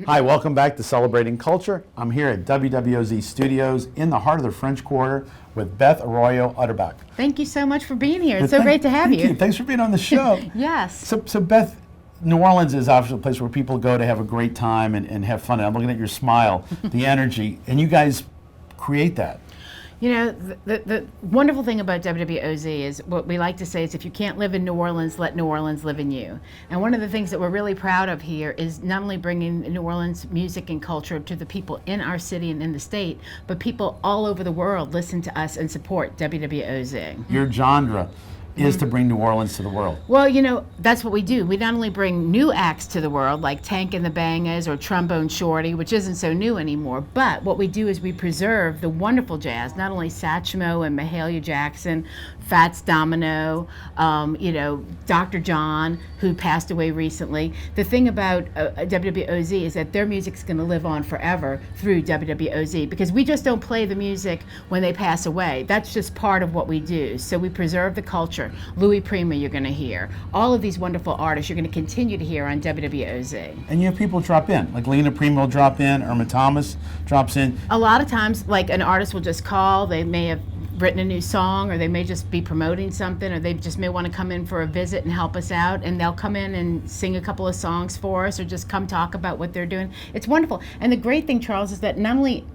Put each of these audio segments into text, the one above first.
Hi, welcome back to Celebrating Culture. I'm here at WWOZ Studios in the heart of the French Quarter with Beth Arroyo, Utterback. Thank you so much for being here. It's so great to have Thank you. Thanks for being on the show. Yes. So Beth, New Orleans is obviously a place where people go to have a great time and have fun. And I'm looking at your smile, the energy, and you guys create that. You know, the wonderful thing about WWOZ is what we like to say is if you can't live in New Orleans, let New Orleans live in you. And one of the things that we're really proud of here is not only bringing New Orleans music and culture to the people in our city and in the state, but people all over the world listen to us and support WWOZ. Your genre is to bring New Orleans to the world. Well, you know, that's what we do. We not only bring new acts to the world, like Tank and the Bangers or Trombone Shorty, which isn't so new anymore, but what we do is we preserve the wonderful jazz, not only Satchmo and Mahalia Jackson, Fats Domino, you know, Dr. John, who passed away recently. The thing about WWOZ is that their music's going to live on forever through WWOZ, because we just don't play the music when they pass away. That's just part of what we do. So we preserve the culture. Louis Prima you're going to hear. All of these wonderful artists you're going to continue to hear on WWOZ. And you have people drop in, like Lena Prima will drop in, Irma Thomas drops in. A lot of times, like an artist will just call, they may have written a new song, or they may just be promoting something, or they just may want to come in for a visit and help us out, and they'll come in and sing a couple of songs for us, or just come talk about what they're doing. It's wonderful. And the great thing, Charles, is that not only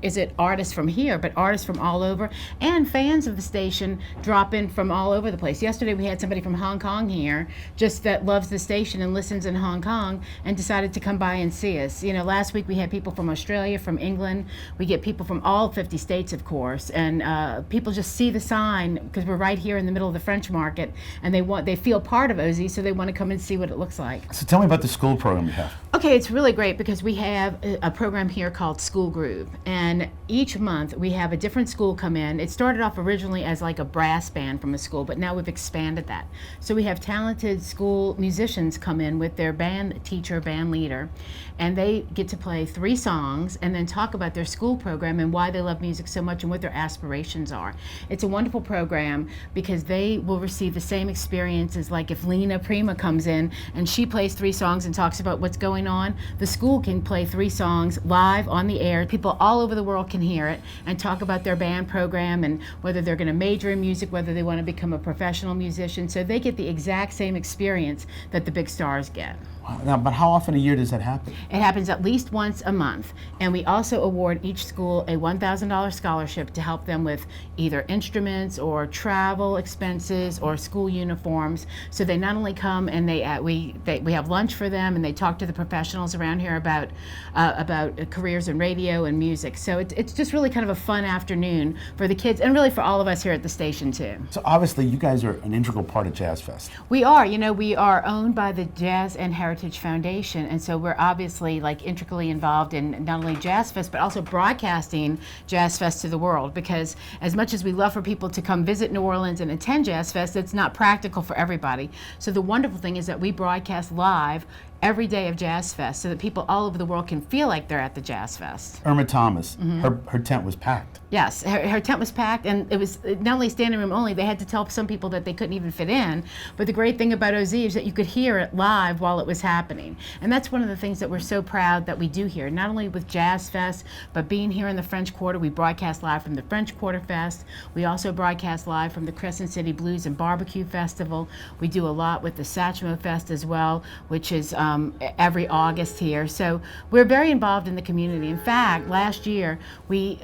is it artists from here, but artists from all over, and fans of the station drop in from all over the place. Yesterday we had somebody from Hong Kong here, just that loves the station and listens in Hong Kong, and decided to come by and see us. You know, last week we had people from Australia, from England. We get people from all 50 states, of course, and people just see the sign, because we're right here in the middle of the French Market, and they feel part of OZ, so they want to come and see what it looks like. So tell me about the school program you have. Okay, it's really great because we have a program here called School Groove, and each month we have a different school come in. It started off originally as like a brass band from a school, but now we've expanded that. So we have talented school musicians come in with their band teacher, band leader, and they get to play 3 songs and then talk about their school program and why they love music so much and what their aspirations are. It's a wonderful program because they will receive the same experiences. Like if Lena Prima comes in and she plays 3 songs and talks about what's going on, the school can play 3 songs live on the air. People all over the world can hear it and talk about their band program and whether they're going to major in music, whether they want to become a professional musician. So they get the exact same experience that the big stars get. Wow. Now, but how often a year does that happen? It happens at least once a month, and we also award each school a $1,000 scholarship to help them with either instruments or travel expenses or school uniforms. So they not only come and we have lunch for them, and they talk to the professionals around here about careers in radio and music. So it's just really kind of a fun afternoon for the kids, and really for all of us here at the station too. So obviously you guys are an integral part of Jazz Fest. We are. You know, we are owned by the Jazz and Heritage Foundation, and so we're obviously like intricately involved in not only Jazz Fest but also broadcasting Jazz Fest to the world, because as much as we love for people to come visit New Orleans and attend Jazz Fest, it's not practical for everybody. So the wonderful thing is that we broadcast live every day of Jazz Fest so that people all over the world can feel like they're at the Jazz Fest. Irma Thomas, her tent was packed. Yes, her tent was packed, and it was not only standing room only. They had to tell some people that they couldn't even fit in. But the great thing about OZ is that you could hear it live while it was happening. And that's one of the things that we're so proud that we do here, not only with Jazz Fest, but being here in the French Quarter. We broadcast live from the French Quarter Fest. We also broadcast live from the Crescent City Blues and Barbecue Festival. We do a lot with the Satchmo Fest as well, which is every August here. So we're very involved in the community. In fact, last year we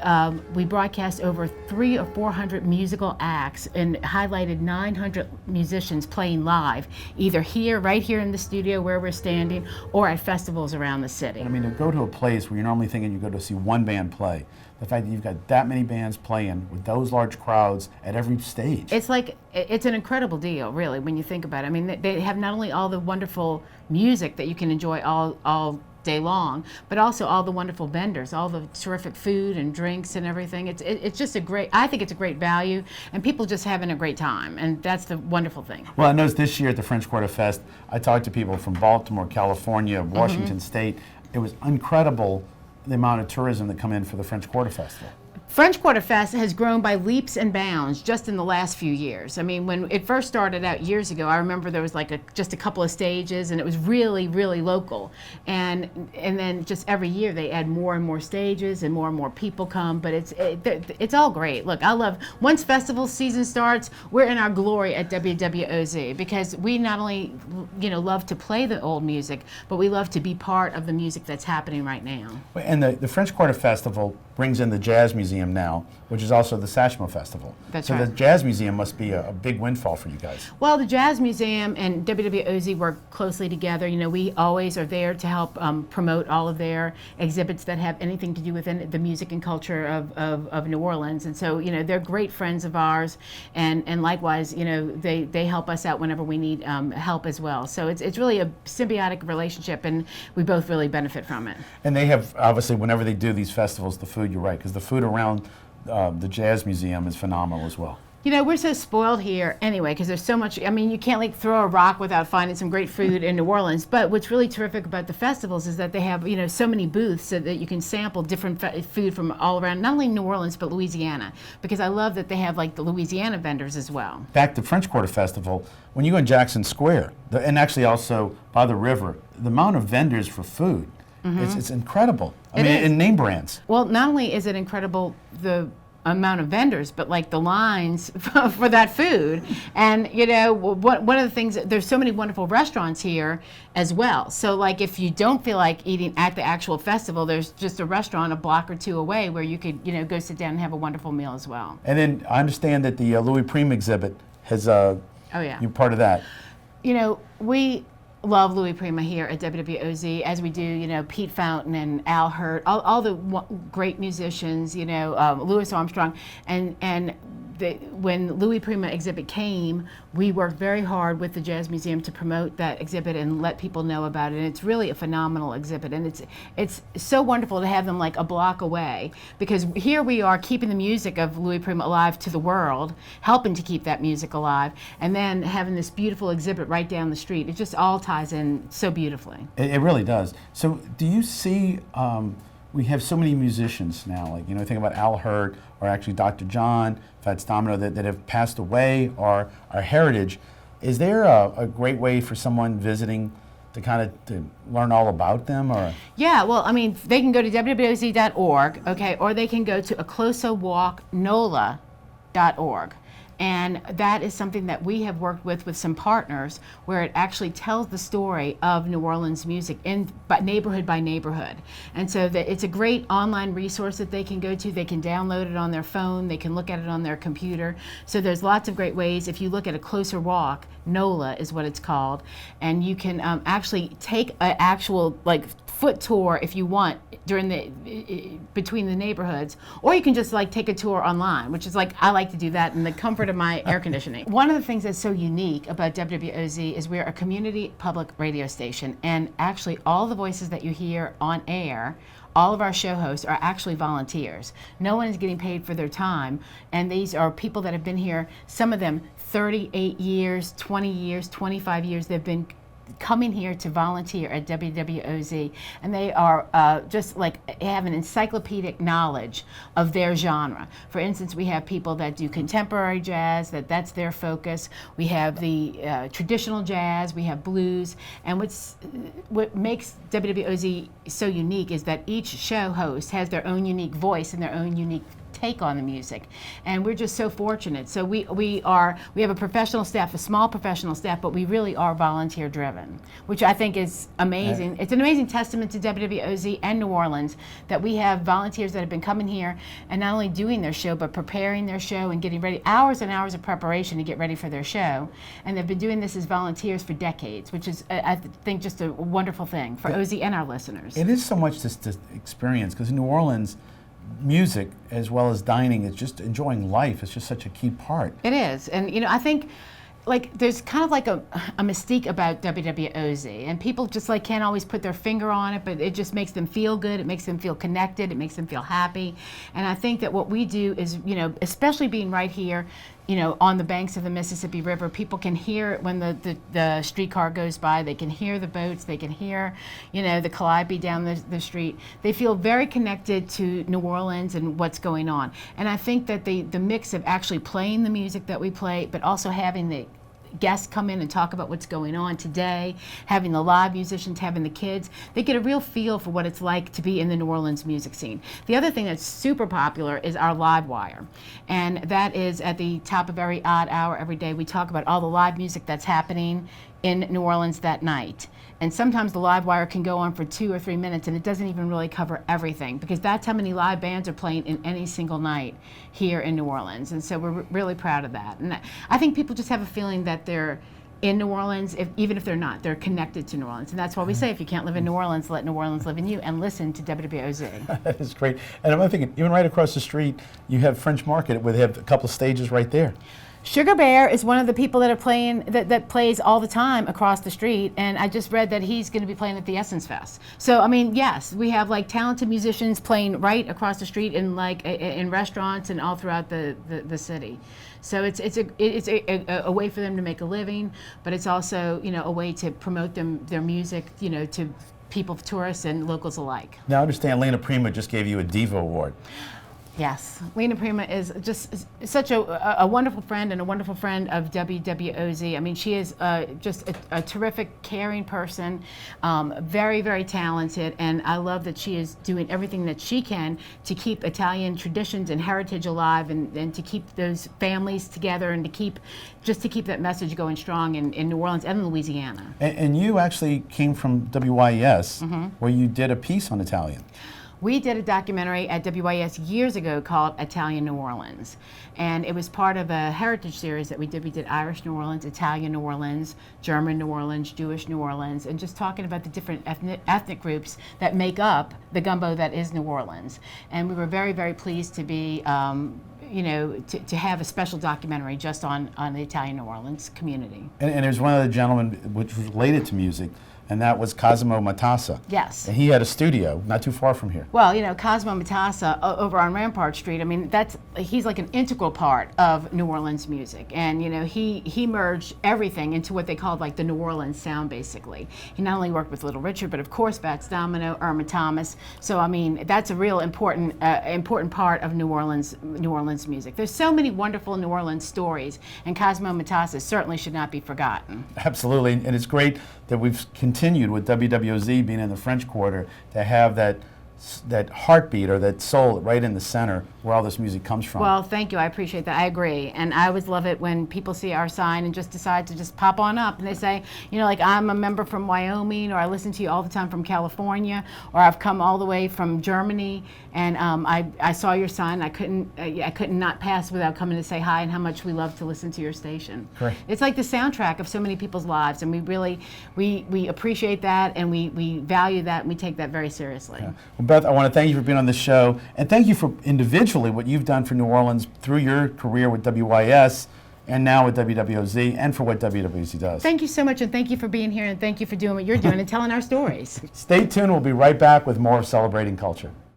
broadcast over 300 or 400 musical acts and highlighted 900 musicians playing live, either here, right here in the studio where we're standing, or at festivals around the city. I mean, to go to a place where you're normally thinking you go to see one band play, the fact that you've got that many bands playing with those large crowds at every stage. It's an incredible deal, really, when you think about it. I mean, they have not only all the wonderful music that you can enjoy all day long, but also all the wonderful vendors, all the terrific food and drinks and everything. It's just I think it's a great value, and people just having a great time, and that's the wonderful thing. Well, I noticed this year at the French Quarter Fest, I talked to people from Baltimore, California, Washington State. It was incredible the amount of tourism that come in for the French Quarter Festival. French Quarter Fest has grown by leaps and bounds just in the last few years. I mean, when it first started out years ago, I remember there was like just a couple of stages, and it was really, really local. And then just every year they add more and more stages, and more people come. But it's all great. Look, I love once festival season starts, we're in our glory at WWOZ, because we not only love to play the old music, but we love to be part of the music that's happening right now. And the French Quarter Festival brings in the Jazz Museum now, which is also the Satchmo Festival. That's so right. the Jazz Museum must be a big windfall for you guys. Well, the Jazz Museum and WWOZ work closely together. We always are there to help promote all of their exhibits that have anything to do with the music and culture of New Orleans. And so, they're great friends of ours, and likewise, they help us out whenever we need help as well. So it's really a symbiotic relationship, and we both really benefit from it. And they have, obviously, whenever they do these festivals, the food, you're right, because the food around the Jazz Museum is phenomenal as well. We're so spoiled here anyway, because there's so much. I mean, you can't throw a rock without finding some great food in New Orleans. But what's really terrific about the festivals is that they have, so many booths so that you can sample different food from all around, not only New Orleans, but Louisiana. Because I love that they have the Louisiana vendors as well. Back to French Quarter Festival, when you go in Jackson Square, and actually also by the river, the amount of vendors for food, it's incredible. I mean, and name brands. Well, not only is it incredible, the amount of vendors, but the lines for that food. And one of the things, there's so many wonderful restaurants here as well. So if you don't feel like eating at the actual festival, there's just a restaurant a block or two away where you could go sit down and have a wonderful meal as well. And then I understand that the Louis Prima exhibit has oh yeah, you're part of that. We love Louis Prima here at WWOZ, as we do, Pete Fountain and Al Hurt, all the great musicians, Louis Armstrong, and when Louis Prima exhibit came, we worked very hard with the Jazz Museum to promote that exhibit and let people know about it. And it's really a phenomenal exhibit, and it's so wonderful to have them a block away, because here we are keeping the music of Louis Prima alive to the world, helping to keep that music alive, and then having this beautiful exhibit right down the street. It just all ties in so beautifully. It really does. So do you see, we have so many musicians now, think about Al Hurt, or actually Dr. John, Fats Domino, that have passed away, or our heritage. Is there a great way for someone visiting to learn all about them? Or yeah, well, I mean, they can go to wwoz.org, okay, or they can go to aclosawalknola.org. And that is something that we have worked with some partners, where it actually tells the story of New Orleans music neighborhood by neighborhood. And so it's a great online resource that they can go to. They can download it on their phone. They can look at it on their computer. So there's lots of great ways. If you look at A Closer Walk, NOLA is what it's called, and you can actually take an actual foot tour if you want between the neighborhoods, or you can just take a tour online, which is I like to do that in the comfort of my air conditioning. One of the things that's so unique about WWOZ is we're a community public radio station, and actually all the voices that you hear on air, all of our show hosts, are actually volunteers. No one is getting paid for their time, and these are people that have been here, some of them 38 years, 20 years, 25 years. They've been coming here to volunteer at WWOZ, and they are just have an encyclopedic knowledge of their genre. For instance, we have people that do contemporary jazz, that's their focus. We have the traditional jazz, we have blues, and what makes WWOZ so unique is that each show host has their own unique voice and their own unique take on the music, and we're just so fortunate. So we have a professional staff, a small professional staff, but we really are volunteer driven, which I think is amazing. It's an amazing testament to WWOZ and New Orleans that we have volunteers that have been coming here and not only doing their show, but preparing their show and getting ready, hours and hours of preparation to get ready for their show. And they've been doing this as volunteers for decades, which is, I think, just a wonderful thing for OZ and our listeners. It is so much to experience, because in New Orleans, music as well as dining is just enjoying life. It's just such a key part. It is. And I think there's kind of a mystique about WWOZ, and people just can't always put their finger on it, but it just makes them feel good. It makes them feel connected. It makes them feel happy. And I think that what we do is, especially being right here on the banks of the Mississippi River. People can hear it when the streetcar goes by. They can hear the boats. They can hear, the calliope down the street. They feel very connected to New Orleans and what's going on. And I think that the mix of actually playing the music that we play, but also having the guests come in and talk about what's going on today, having the live musicians, having the kids, they get a real feel for what it's like to be in the New Orleans music scene. The other thing that's super popular is our live wire, and that is at the top of every odd hour every day. We talk about all the live music that's happening in New Orleans that night. And sometimes the live wire can go on for 2 or 3 minutes, and it doesn't even really cover everything, because that's how many live bands are playing in any single night here in New Orleans. And so we're really proud of that. And I think people just have a feeling that they're in New Orleans, even if they're not, they're connected to New Orleans. And that's why we say, if you can't live in New Orleans, let New Orleans live in you, and listen to WWOZ. That is great. And I'm thinking, even right across the street, you have French Market, where they have a couple of stages right there. Sugar Bear is one of the people that are playing, that plays all the time across the street, and I just read that he's going to be playing at the Essence Fest. So I mean, yes, we have talented musicians playing right across the street in in restaurants and all throughout the city. So it's a way for them to make a living, but it's also a way to promote their music to people, tourists and locals alike. Now I understand Lena Prima just gave you a Diva Award. Yes, Lena Prima is just such a wonderful friend, and a wonderful friend of WWOZ. I mean, she is just a terrific, caring person, very, very talented, and I love that she is doing everything that she can to keep Italian traditions and heritage alive, and to keep those families together, and to keep that message going strong in New Orleans and Louisiana. And you actually came from WWOZ, where you did a piece on Italian. We did a documentary at WWOZ years ago called Italian New Orleans, and it was part of a heritage series that we did. We did Irish New Orleans, Italian New Orleans, German New Orleans, Jewish New Orleans, and just talking about the different ethnic groups that make up the gumbo that is New Orleans. And we were very, very pleased to be to have a special documentary just on the Italian New Orleans community. And there's one other gentleman which was related to music, and that was Cosimo Matassa. Yes. And he had a studio not too far from here. Well, Cosimo Matassa over on Rampart Street, I mean, he's like an integral part of New Orleans music. And, he merged everything into what they called the New Orleans sound, basically. He not only worked with Little Richard, but of course, Fats Domino, Irma Thomas. So, I mean, that's a real important part of New Orleans music. There's so many wonderful New Orleans stories, and Cosimo Matassa certainly should not be forgotten. Absolutely, and it's great that we've continued with WWOZ being in the French Quarter to have that heartbeat or that soul right in the center where all this music comes from. Well, thank you. I appreciate that. I agree. And I always love it when people see our sign and just decide to just pop on up and they say, I'm a member from Wyoming, or I listen to you all the time from California, or I've come all the way from Germany, and I saw your sign. I couldn't not pass without coming to say hi and how much we love to listen to your station. Great. It's like the soundtrack of so many people's lives, and we really we appreciate that, and we value that, and we take that very seriously. Yeah. Well, Beth, I want to thank you for being on this show, and thank you for individually what you've done for New Orleans through your career with WYS and now with WWOZ, and for what WWOZ does. Thank you so much, and thank you for being here, and thank you for doing what you're doing and telling our stories. Stay tuned. We'll be right back with more of Celebrating Culture.